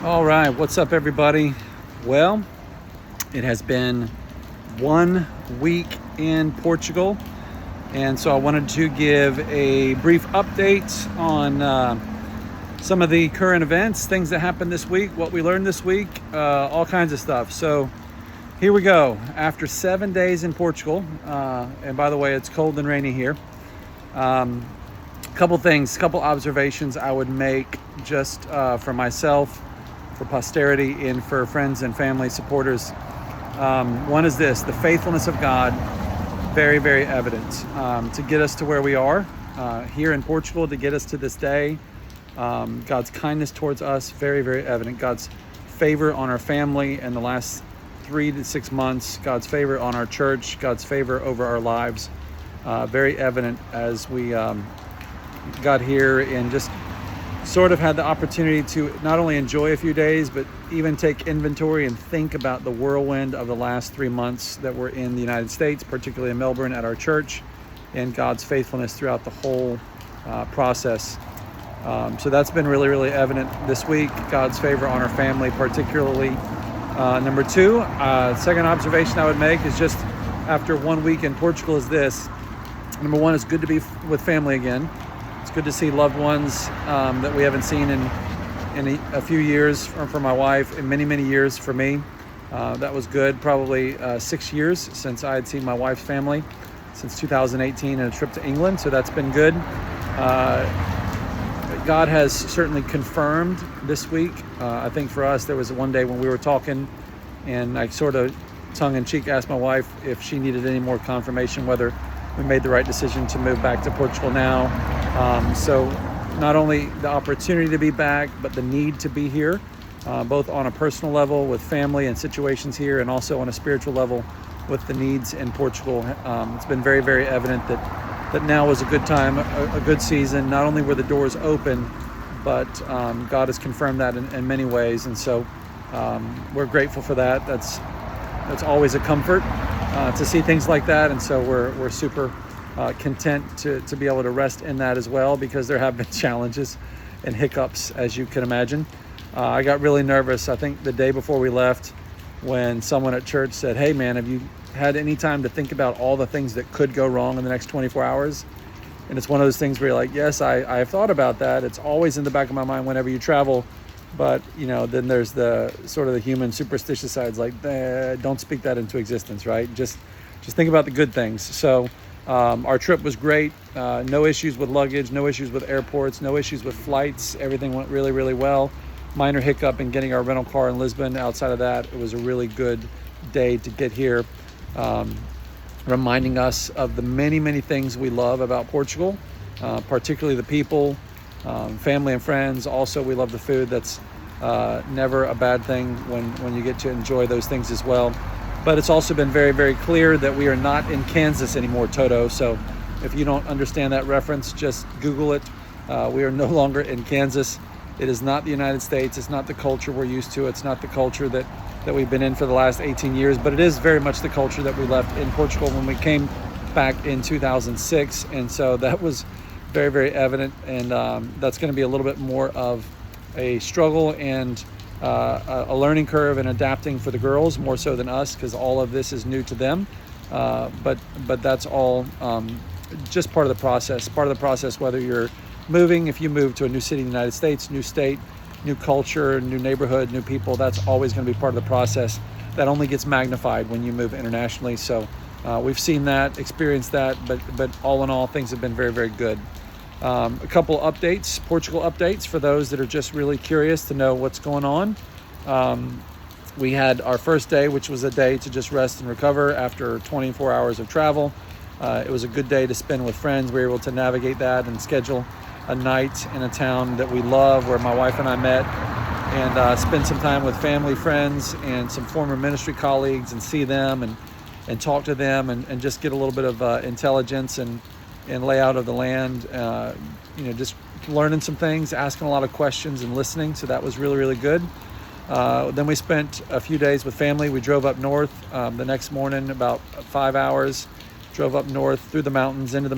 All right, what's up, everybody? Well, it has been 1 week in Portugal, and so I wanted to give a brief update on some of the current events, things that happened this week, what we learned this week, all kinds of stuff. So here we go. After 7 days in Portugal, and by the way, it's cold and rainy here. Couple observations I would make just for myself, for posterity, and for friends and family supporters. One is this: the faithfulness of God, very, very evident to get us to where we are here in Portugal, to get us to this day. God's kindness towards us, very, very evident. God's favor on our family in the last 3 to 6 months. God's favor on our church. God's favor over our lives. Very evident as we got here and just sort of had the opportunity to not only enjoy a few days, but even take inventory and think about the whirlwind of the last 3 months that we're in the United States, particularly in Melbourne at our church, and God's faithfulness throughout the whole process. So that's been really, really evident this week. God's favor on our family, particularly. Number two, second observation I would make is just after 1 week in Portugal is this. Number one, it's good to be with family again. It's good to see loved ones that we haven't seen in a few years for my wife, and many, many years for me. That was good. Probably 6 years since I had seen my wife's family, since 2018 and a trip to England. So that's been good. God has certainly confirmed this week. I think for us, there was one day when we were talking, and I sort of tongue-in-cheek asked my wife if she needed any more confirmation whether we made the right decision to move back to Portugal now. So not only the opportunity to be back, but the need to be here, both on a personal level with family and situations here, and also on a spiritual level with the needs in Portugal. It's been very, very evident that now was a good time, a good season. Not only were the doors open, but God has confirmed that in many ways. And so we're grateful for that. That's always a comfort to see things like that. And so we're super content to be able to rest in that as well, because there have been challenges and hiccups, as you can imagine. I got really nervous, I think the day before we left, when someone at church said, "Hey man, have you had any time to think about all the things that could go wrong in the next 24 hours? And it's one of those things where you're like, yes, I have thought about that. It's always in the back of my mind whenever you travel. But, then there's the sort of the human superstitious sides, like, don't speak that into existence, right? Just think about the good things. So our trip was great. No issues with luggage, no issues with airports, no issues with flights. Everything went really, really well. Minor hiccup in getting our rental car in Lisbon. Outside of that, it was a really good day to get here. Reminding us of the many, many things we love about Portugal, particularly the people, family and friends. Also, we love the food. That's never a bad thing when you get to enjoy those things as well. But it's also been very, very clear that we are not in Kansas anymore, Toto. So if you don't understand that reference, just Google it. We are no longer in Kansas. It is not the United States. It's not the culture we're used to. It's not the culture that we've been in for the last 18 years, but it is very much the culture that we left in Portugal when we came back in 2006. And so that was very, very evident. And that's going to be a little bit more of a struggle and a learning curve and adapting for the girls, more so than us, because all of this is new to them. But that's all just part of the process. Part of the process, whether you're moving, if you move to a new city in the United States, new state, new culture, new neighborhood, new people, that's always going to be part of the process. That only gets magnified when you move internationally. So we've seen that, experienced that, but all in all, things have been very, very good. A couple updates, Portugal updates, for those that are just really curious to know what's going on. We had our first day, which was a day to just rest and recover after 24 hours of travel. It was a good day to spend with friends. We were able to navigate that and schedule a night in a town that we love, where my wife and I met, and spend some time with family, friends, and some former ministry colleagues, and see them and talk to them, and just get a little bit of intelligence and layout of the land. Just learning some things, asking a lot of questions, and listening. So that was really, really good. Then we spent a few days with family. We drove up north the next morning, about 5 hours. Drove up north through the mountains, into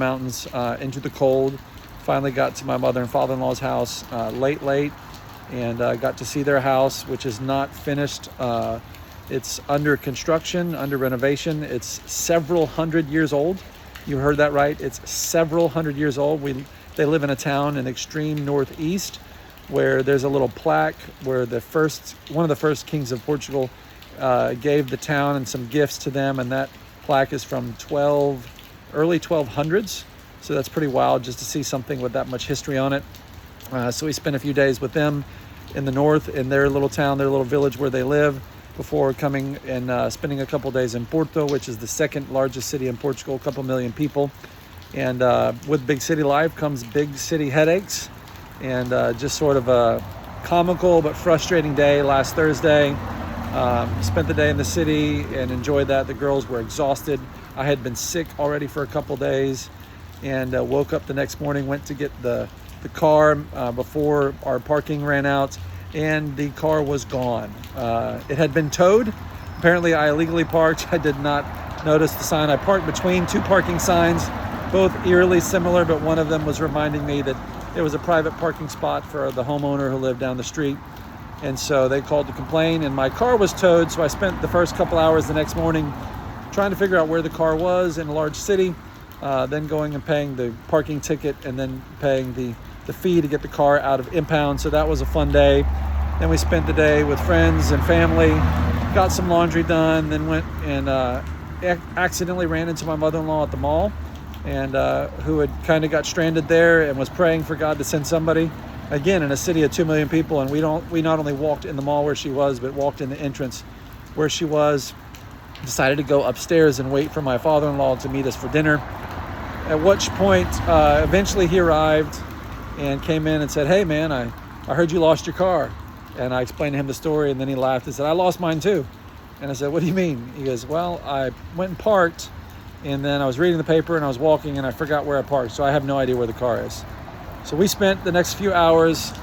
the cold. Finally got to my mother and father-in-law's house late. and got to see their house, which is not finished. It's under construction, under renovation. It's several hundred years old. You heard that right. It's several hundred years old. They live in a town in extreme northeast where there's a little plaque where one of the first kings of Portugal gave the town and some gifts to them, and that plaque is from early 1200s. So that's pretty wild just to see something with that much history on it. So we spent a few days with them in the north, in their little town, their little village where they live, before coming and spending a couple days in Porto, which is the second largest city in Portugal, a couple million people. And with big city life comes big city headaches, and just sort of a comical but frustrating day last Thursday. Spent the day in the city and enjoyed that. The girls were exhausted. I had been sick already for a couple days, and woke up the next morning, went to get the car before our parking ran out, and the car was gone. It had been towed. Apparently I illegally parked. I did not notice the sign. I parked between two parking signs, both eerily similar, but one of them was reminding me that it was a private parking spot for the homeowner who lived down the street. And so they called to complain, and my car was towed. So I spent the first couple hours the next morning trying to figure out where the car was in a large city, then going and paying the parking ticket, and then paying the fee to get the car out of impound. So that was a fun day. Then we spent the day with friends and family, got some laundry done, then went and accidentally ran into my mother-in-law at the mall, and who had kind of got stranded there and was praying for God to send somebody. Again, in a city of 2 million people, and we not only walked in the mall where she was, but walked in the entrance where she was. Decided to go upstairs and wait for my father-in-law to meet us for dinner. At which point, eventually he arrived and came in and said, "Hey man, I heard you lost your car." And I explained to him the story, and then he laughed and said, "I lost mine too." And I said, "What do you mean?" He goes, "Well, I went and parked, and then I was reading the paper and I was walking and I forgot where I parked, so I have no idea where the car is." So we spent the next few hours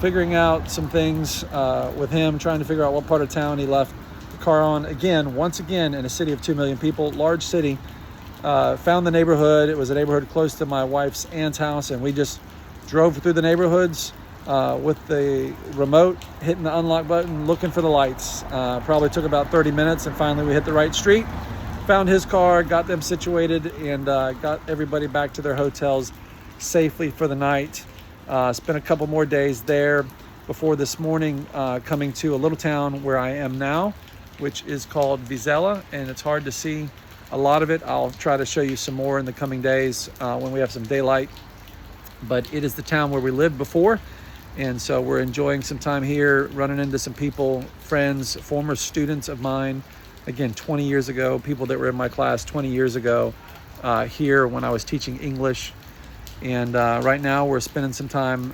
figuring out some things with him, trying to figure out what part of town he left the car on. Once again, in a city of 2 million people, large city. Found the neighborhood. It was a neighborhood close to my wife's aunt's house, and we just drove through the neighborhoods with the remote, hitting the unlock button, looking for the lights. Probably took about 30 minutes, and finally we hit the right street, found his car, got them situated, and got everybody back to their hotels safely for the night. Spent a couple more days there before this morning coming to a little town where I am now, which is called Vizela, and it's hard to see a lot of it. I'll try to show you some more in the coming days when we have some daylight. But it is the town where we lived before, and so we're enjoying some time here, running into some people, friends, former students of mine, again 20 years ago, people that were in my class 20 years ago here when I was teaching English. And right now we're spending some time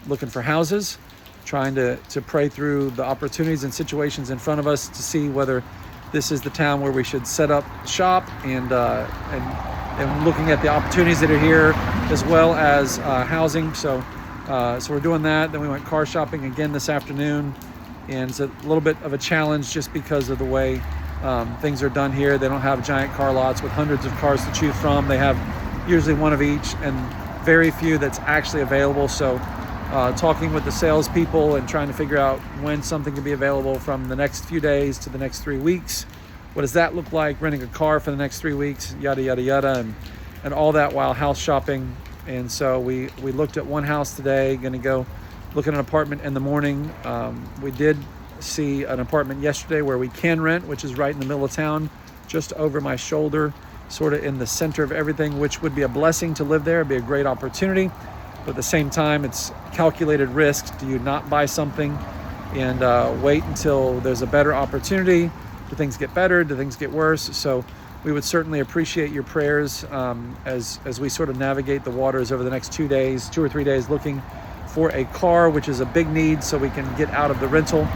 looking for houses, trying to pray through the opportunities and situations in front of us to see whether this is the town where we should set up shop, and looking at the opportunities that are here, as well as housing. So we're doing that. Then we went car shopping again this afternoon, and it's a little bit of a challenge just because of the way things are done here. They don't have giant car lots with hundreds of cars to choose from. They have usually one of each, and very few that's actually available. So talking with the salespeople and trying to figure out when something can be available from the next few days to the next 3 weeks. What does that look like? Renting a car for the next 3 weeks, yada, yada, yada, and all that while house shopping. And so we looked at one house today, going to go look at an apartment in the morning. We did see an apartment yesterday where we can rent, which is right in the middle of town, just over my shoulder, sort of in the center of everything, which would be a blessing to live there. It'd be a great opportunity. But at the same time, it's calculated risk. Do you not buy something and wait until there's a better opportunity? Do things get better? Do things get worse? So we would certainly appreciate your prayers as we sort of navigate the waters over the next 2 or 3 days, looking for a car, which is a big need, so we can get out of the rental.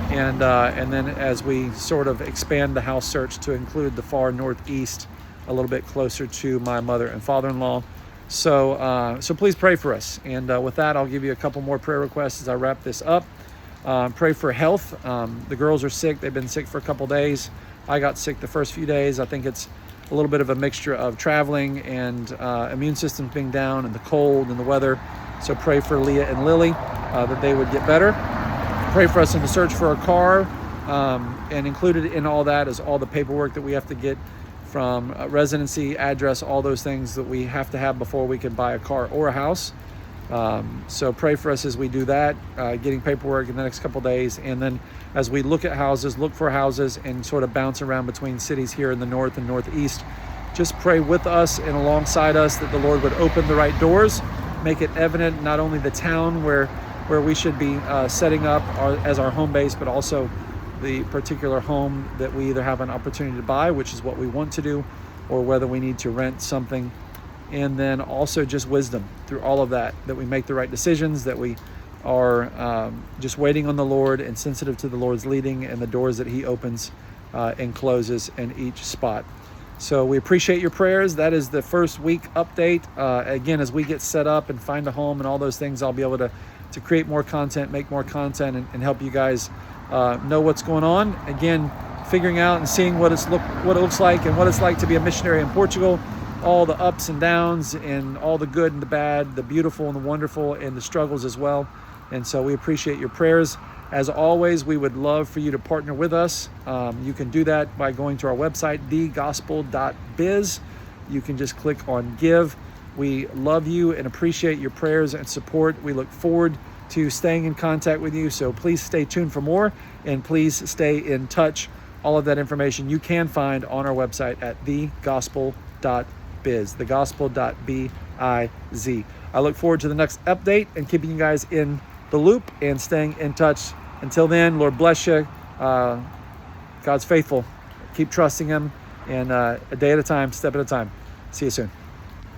And then as we sort of expand the house search to include the far northeast, a little bit closer to my mother and father-in-law. So please pray for us. And with that, I'll give you a couple more prayer requests as I wrap this up. Pray for health. The girls are sick. They've been sick for a couple days. I got sick the first few days. I think it's a little bit of a mixture of traveling and immune systems being down and the cold and the weather. So pray for Leah and Lily. that they would get better. Pray for us in the search for a car, and included in all that is all the paperwork that we have to get from residency, address, all those things that we have to have before we can buy a car or a house. So pray for us as we do that, getting paperwork in the next couple days. And then as we look at houses, look for houses and sort of bounce around between cities here in the north and northeast, just pray with us and alongside us that the Lord would open the right doors, make it evident not only the town where we should be setting up as our home base, but also the particular home that we either have an opportunity to buy, which is what we want to do, or whether we need to rent something. And then also just wisdom through all of that we make the right decisions, that we are just waiting on the Lord and sensitive to the Lord's leading and the doors that he opens and closes in each spot. So we appreciate your prayers. That is the first week update. Again, as we get set up and find a home and all those things, I'll be able to create more content, make more content, and help you guys know what's going on. Again, figuring out and seeing what it looks like and what it's like to be a missionary in Portugal, all the ups and downs and all the good and the bad, the beautiful and the wonderful, and the struggles as well. And so we appreciate your prayers. As always, we would love for you to partner with us. You can do that by going to our website, thegospel.biz. You can just click on give. We love you and appreciate your prayers and support. We look forward to staying in contact with you. So please stay tuned for more, and please stay in touch. All of that information you can find on our website at thegospel.biz, thegospel.biz. I look forward to the next update and keeping you guys in the loop and staying in touch. Until then, Lord bless you. God's faithful. Keep trusting him, and a day at a time, step at a time. See you soon.